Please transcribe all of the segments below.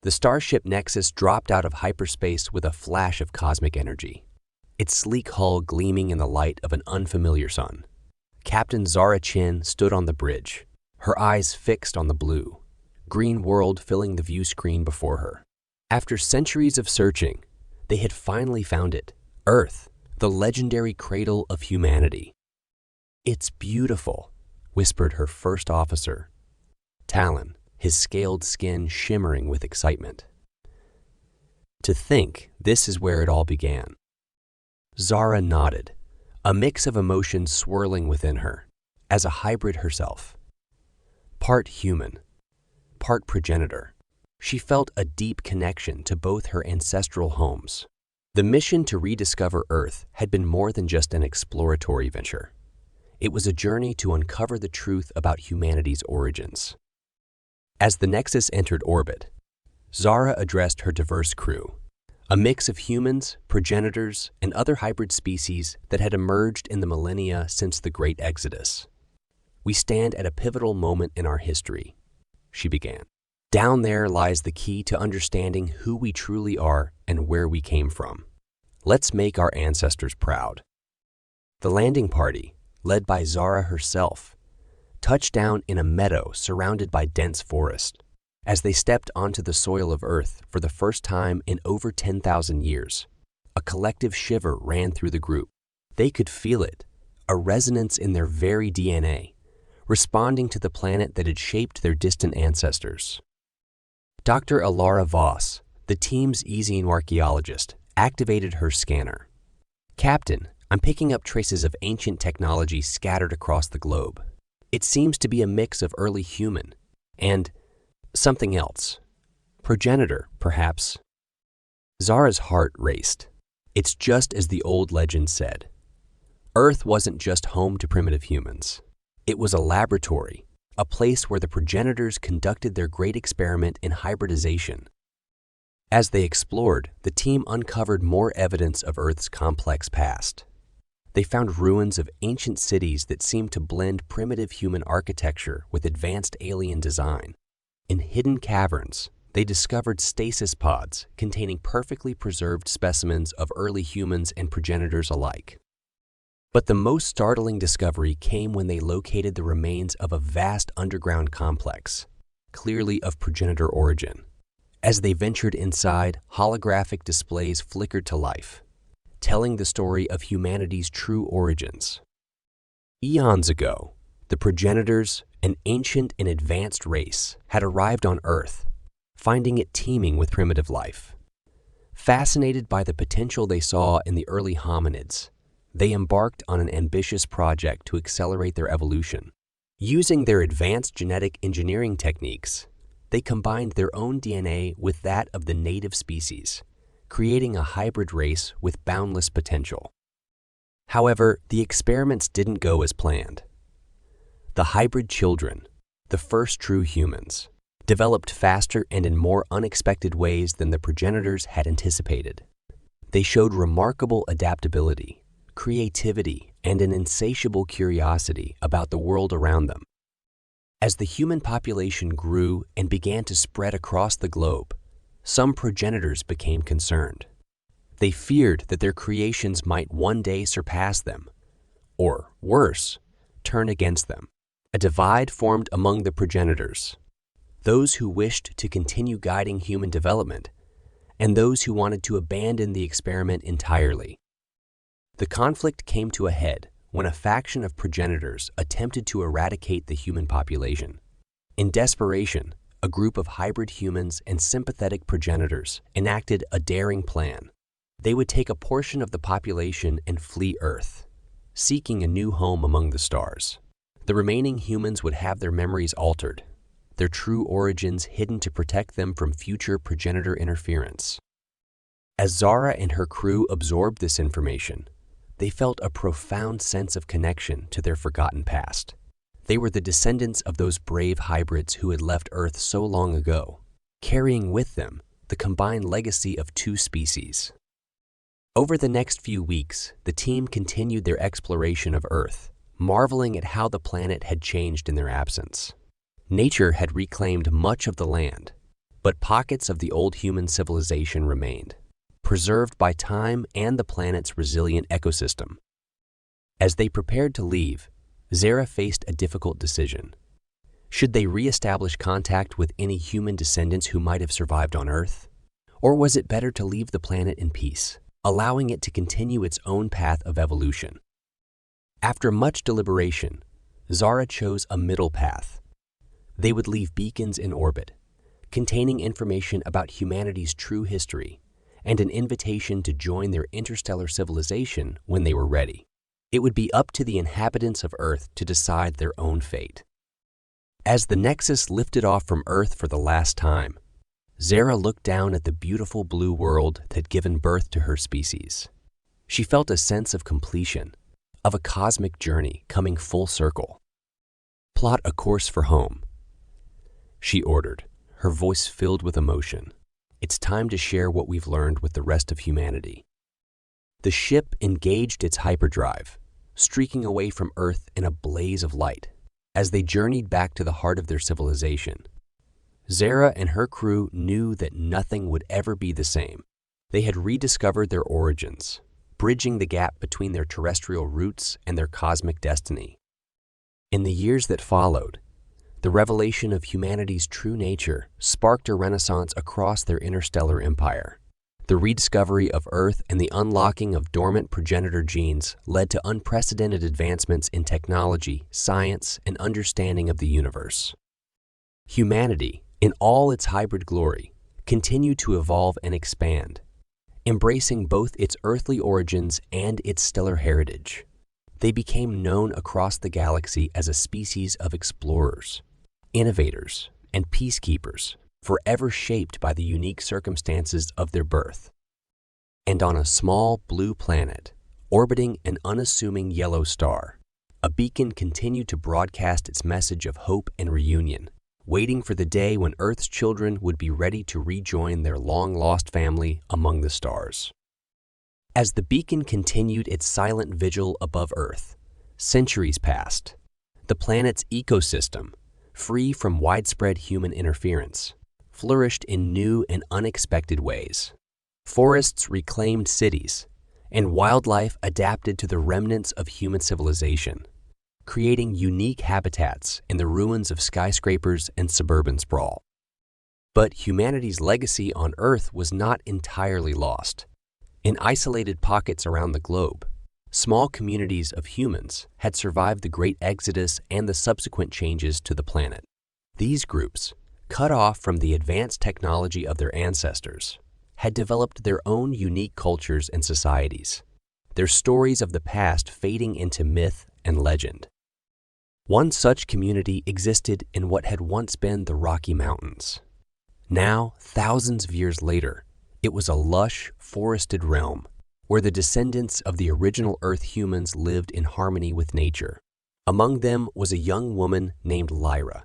The starship Nexus dropped out of hyperspace with a flash of cosmic energy, its sleek hull gleaming in the light of an unfamiliar sun. Captain Zara Chin stood on the bridge, her eyes fixed on the blue, green world filling the view screen before her. After centuries of searching, they had finally found it, Earth, the legendary cradle of humanity. "It's beautiful," whispered her first officer, Talon, his scaled skin shimmering with excitement. "To think this is where it all began." Zara nodded, a mix of emotions swirling within her, as a hybrid herself. Part human, part progenitor, she felt a deep connection to both her ancestral homes. The mission to rediscover Earth had been more than just an exploratory venture. It was a journey to uncover the truth about humanity's origins. As the Nexus entered orbit, Zara addressed her diverse crew, a mix of humans, progenitors, and other hybrid species that had emerged in the millennia since the Great Exodus. "We stand at a pivotal moment in our history," she began. "Down there lies the key to understanding who we truly are and where we came from. Let's make our ancestors proud." The landing party, led by Zara herself, touched down in a meadow surrounded by dense forest. As they stepped onto the soil of Earth for the first time in over 10,000 years, a collective shiver ran through the group. They could feel it, a resonance in their very DNA, responding to the planet that had shaped their distant ancestors. Dr. Alara Voss, the team's xenoarchaeologist, activated her scanner. "Captain, I'm picking up traces of ancient technology scattered across the globe. It seems to be a mix of early human and something else. Progenitor, perhaps." Zara's heart raced. It's just as the old legend said. Earth wasn't just home to primitive humans. It was a laboratory, a place where the progenitors conducted their great experiment in hybridization. As they explored, the team uncovered more evidence of Earth's complex past. They found ruins of ancient cities that seemed to blend primitive human architecture with advanced alien design. In hidden caverns, they discovered stasis pods containing perfectly preserved specimens of early humans and progenitors alike. But the most startling discovery came when they located the remains of a vast underground complex, clearly of progenitor origin. As they ventured inside, holographic displays flickered to life, telling the story of humanity's true origins. Eons ago, the progenitors, an ancient and advanced race, had arrived on Earth, finding it teeming with primitive life. Fascinated by the potential they saw in the early hominids, they embarked on an ambitious project to accelerate their evolution. Using their advanced genetic engineering techniques, they combined their own DNA with that of the native species, creating a hybrid race with boundless potential. However, the experiments didn't go as planned. The hybrid children, the first true humans, developed faster and in more unexpected ways than the progenitors had anticipated. They showed remarkable adaptability, creativity, and an insatiable curiosity about the world around them. As the human population grew and began to spread across the globe, some progenitors became concerned. They feared that their creations might one day surpass them, or worse, turn against them. A divide formed among the progenitors, those who wished to continue guiding human development, and those who wanted to abandon the experiment entirely. The conflict came to a head when a faction of progenitors attempted to eradicate the human population. In desperation, a group of hybrid humans and sympathetic progenitors enacted a daring plan. They would take a portion of the population and flee Earth, seeking a new home among the stars. The remaining humans would have their memories altered, their true origins hidden to protect them from future progenitor interference. As Zara and her crew absorbed this information, they felt a profound sense of connection to their forgotten past. They were the descendants of those brave hybrids who had left Earth so long ago, carrying with them the combined legacy of two species. Over the next few weeks, the team continued their exploration of Earth, marveling at how the planet had changed in their absence. Nature had reclaimed much of the land, but pockets of the old human civilization remained, preserved by time and the planet's resilient ecosystem. As they prepared to leave, Zara faced a difficult decision. Should they re-establish contact with any human descendants who might have survived on Earth? Or was it better to leave the planet in peace, allowing it to continue its own path of evolution? After much deliberation, Zara chose a middle path. They would leave beacons in orbit, containing information about humanity's true history and an invitation to join their interstellar civilization when they were ready. It would be up to the inhabitants of Earth to decide their own fate. As the Nexus lifted off from Earth for the last time, Zara looked down at the beautiful blue world that had given birth to her species. She felt a sense of completion, of a cosmic journey coming full circle. "Plot a course for home," she ordered, her voice filled with emotion. "It's time to share what we've learned with the rest of humanity." The ship engaged its hyperdrive, streaking away from Earth in a blaze of light. As they journeyed back to the heart of their civilization, Zara and her crew knew that nothing would ever be the same. They had rediscovered their origins, bridging the gap between their terrestrial roots and their cosmic destiny. In the years that followed, the revelation of humanity's true nature sparked a renaissance across their interstellar empire. The rediscovery of Earth and the unlocking of dormant progenitor genes led to unprecedented advancements in technology, science, and understanding of the universe. Humanity, in all its hybrid glory, continued to evolve and expand, embracing both its earthly origins and its stellar heritage. They became known across the galaxy as a species of explorers, innovators, and peacekeepers, forever shaped by the unique circumstances of their birth. And on a small blue planet, orbiting an unassuming yellow star, a beacon continued to broadcast its message of hope and reunion, waiting for the day when Earth's children would be ready to rejoin their long-lost family among the stars. As the beacon continued its silent vigil above Earth, centuries passed. The planet's ecosystem, free from widespread human interference, flourished in new and unexpected ways. Forests reclaimed cities, and wildlife adapted to the remnants of human civilization, creating unique habitats in the ruins of skyscrapers and suburban sprawl. But humanity's legacy on Earth was not entirely lost. In isolated pockets around the globe, small communities of humans had survived the Great Exodus and the subsequent changes to the planet. These groups, cut off from the advanced technology of their ancestors, had developed their own unique cultures and societies, their stories of the past fading into myth and legend. One such community existed in what had once been the Rocky Mountains. Now, thousands of years later, it was a lush, forested realm where the descendants of the original Earth humans lived in harmony with nature. Among them was a young woman named Lyra,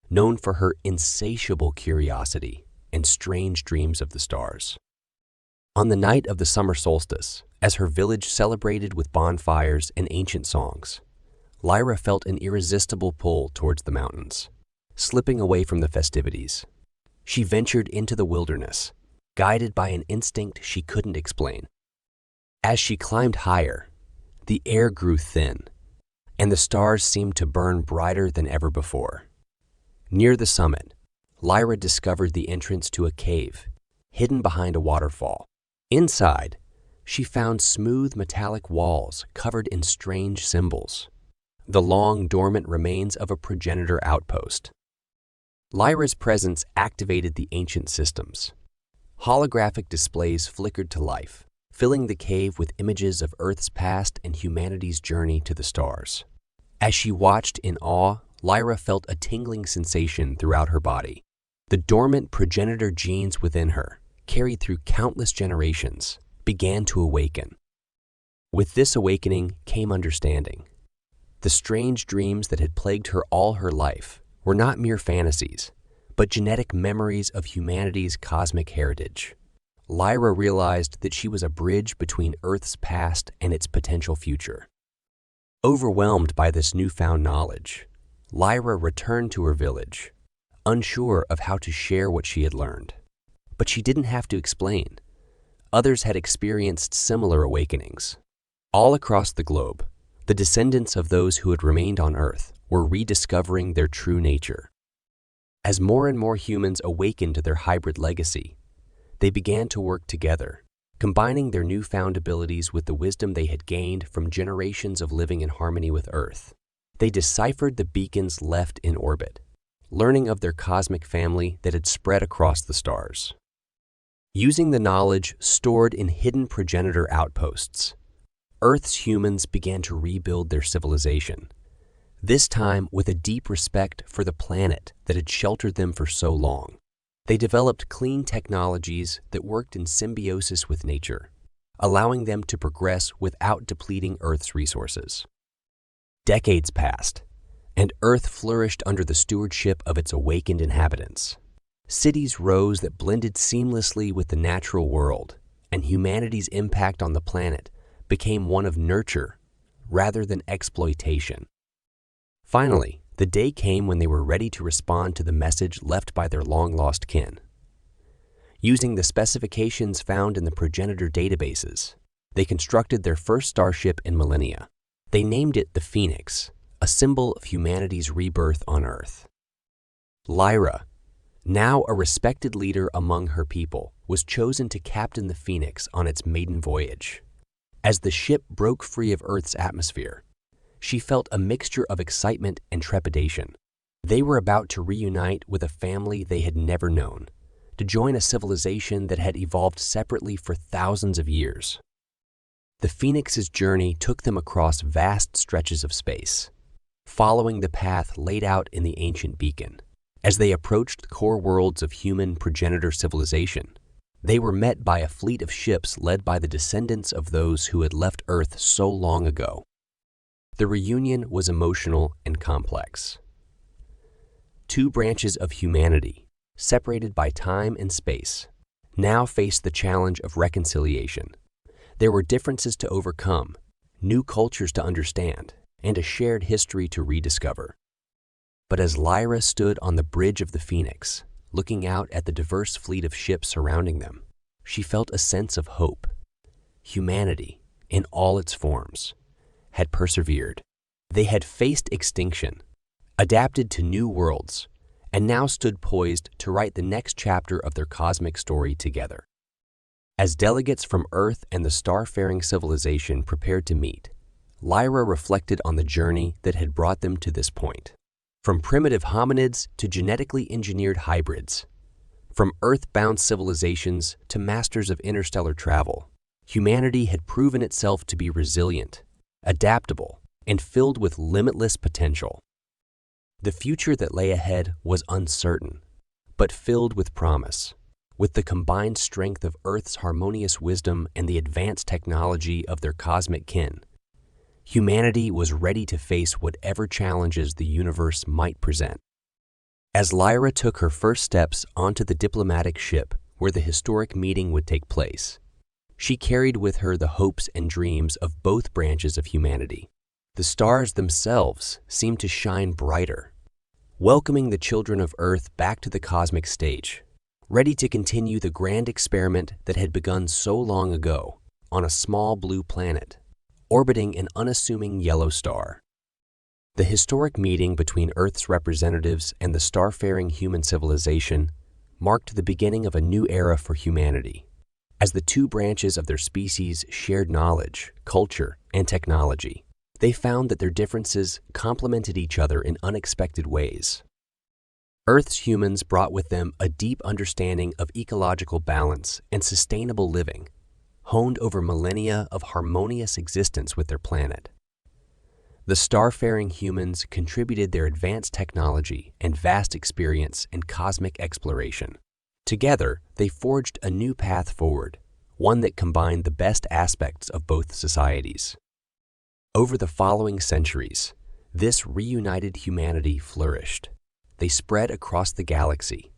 known for her insatiable curiosity and strange dreams of the stars. On the night of the summer solstice, as her village celebrated with bonfires and ancient songs, Lyra felt an irresistible pull towards the mountains. Slipping away from the festivities, she ventured into the wilderness, guided by an instinct she couldn't explain. As she climbed higher, the air grew thin, and the stars seemed to burn brighter than ever before. Near the summit, Lyra discovered the entrance to a cave, hidden behind a waterfall. Inside, she found smooth metallic walls covered in strange symbols, the long dormant remains of a progenitor outpost. Lyra's presence activated the ancient systems. Holographic displays flickered to life, filling the cave with images of Earth's past and humanity's journey to the stars. As she watched in awe, Lyra felt a tingling sensation throughout her body. The dormant progenitor genes within her, carried through countless generations, began to awaken. With this awakening came understanding. The strange dreams that had plagued her all her life were not mere fantasies, but genetic memories of humanity's cosmic heritage. Lyra realized that she was a bridge between Earth's past and its potential future. Overwhelmed by this newfound knowledge, Lyra returned to her village, unsure of how to share what she had learned. But she didn't have to explain. Others had experienced similar awakenings. All across the globe, the descendants of those who had remained on Earth were rediscovering their true nature. As more and more humans awakened to their hybrid legacy, they began to work together, combining their newfound abilities with the wisdom they had gained from generations of living in harmony with Earth. They deciphered the beacons left in orbit, learning of their cosmic family that had spread across the stars. Using the knowledge stored in hidden progenitor outposts, Earth's humans began to rebuild their civilization, this time with a deep respect for the planet that had sheltered them for so long. They developed clean technologies that worked in symbiosis with nature, allowing them to progress without depleting Earth's resources. Decades passed, and Earth flourished under the stewardship of its awakened inhabitants. Cities rose that blended seamlessly with the natural world, and humanity's impact on the planet became one of nurture rather than exploitation. Finally, the day came when they were ready to respond to the message left by their long-lost kin. Using the specifications found in the progenitor databases, they constructed their first starship in millennia. They named it the Phoenix, a symbol of humanity's rebirth on Earth. Lyra, now a respected leader among her people, was chosen to captain the Phoenix on its maiden voyage. As the ship broke free of Earth's atmosphere, she felt a mixture of excitement and trepidation. They were about to reunite with a family they had never known, to join a civilization that had evolved separately for thousands of years. The Phoenix's journey took them across vast stretches of space, following the path laid out in the ancient beacon. As they approached the core worlds of human progenitor civilization, they were met by a fleet of ships led by the descendants of those who had left Earth so long ago. The reunion was emotional and complex. Two branches of humanity, separated by time and space, now faced the challenge of reconciliation. There were differences to overcome, new cultures to understand, and a shared history to rediscover. But as Lyra stood on the bridge of the Phoenix, looking out at the diverse fleet of ships surrounding them, she felt a sense of hope. Humanity, in all its forms, had persevered. They had faced extinction, adapted to new worlds, and now stood poised to write the next chapter of their cosmic story together. As delegates from Earth and the star-faring civilization prepared to meet, Lyra reflected on the journey that had brought them to this point. From primitive hominids to genetically engineered hybrids, from Earth-bound civilizations to masters of interstellar travel, humanity had proven itself to be resilient, adaptable, and filled with limitless potential. The future that lay ahead was uncertain, but filled with promise. With the combined strength of Earth's harmonious wisdom and the advanced technology of their cosmic kin, humanity was ready to face whatever challenges the universe might present. As Lyra took her first steps onto the diplomatic ship where the historic meeting would take place, she carried with her the hopes and dreams of both branches of humanity. The stars themselves seemed to shine brighter, welcoming the children of Earth back to the cosmic stage, ready to continue the grand experiment that had begun so long ago on a small blue planet, orbiting an unassuming yellow star. The historic meeting between Earth's representatives and the star-faring human civilization marked the beginning of a new era for humanity, as the two branches of their species shared knowledge, culture, and technology. They found that their differences complemented each other in unexpected ways. Earth's humans brought with them a deep understanding of ecological balance and sustainable living, honed over millennia of harmonious existence with their planet. The star-faring humans contributed their advanced technology and vast experience in cosmic exploration. Together, they forged a new path forward, one that combined the best aspects of both societies. Over the following centuries, this reunited humanity flourished. They spread across the galaxy,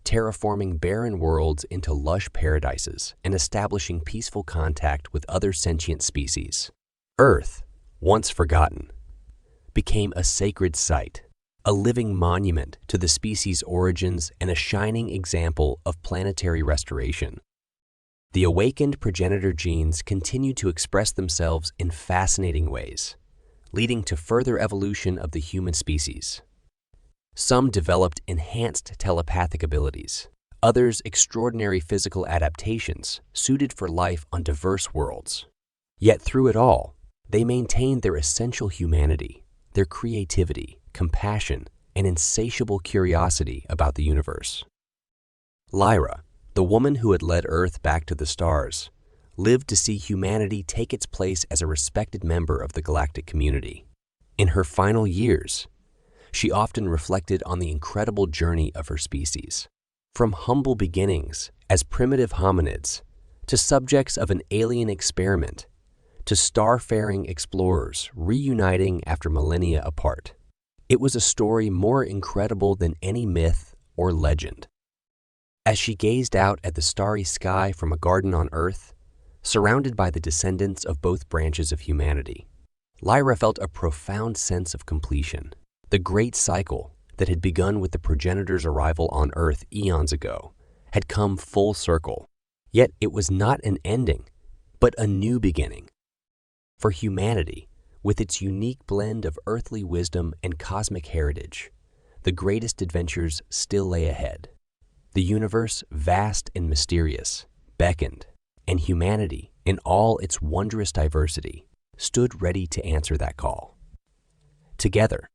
terraforming barren worlds into lush paradises and establishing peaceful contact with other sentient species. Earth, once forgotten, became a sacred site, a living monument to the species' origins and a shining example of planetary restoration. The awakened progenitor genes continue to express themselves in fascinating ways, leading to further evolution of the human species. Some developed enhanced telepathic abilities, others extraordinary physical adaptations suited for life on diverse worlds. Yet through it all, they maintained their essential humanity, their creativity, compassion, and insatiable curiosity about the universe. Lyra, the woman who had led Earth back to the stars, lived to see humanity take its place as a respected member of the galactic community. In her final years, she often reflected on the incredible journey of her species, from humble beginnings as primitive hominids to subjects of an alien experiment to starfaring explorers reuniting after millennia apart. It was a story more incredible than any myth or legend. As she gazed out at the starry sky from a garden on Earth, surrounded by the descendants of both branches of humanity, Lyra felt a profound sense of completion. The great cycle that had begun with the progenitor's arrival on Earth eons ago had come full circle. Yet it was not an ending, but a new beginning. For humanity, with its unique blend of earthly wisdom and cosmic heritage, the greatest adventures still lay ahead. The universe, vast and mysterious, beckoned, and humanity, in all its wondrous diversity, stood ready to answer that call. Together,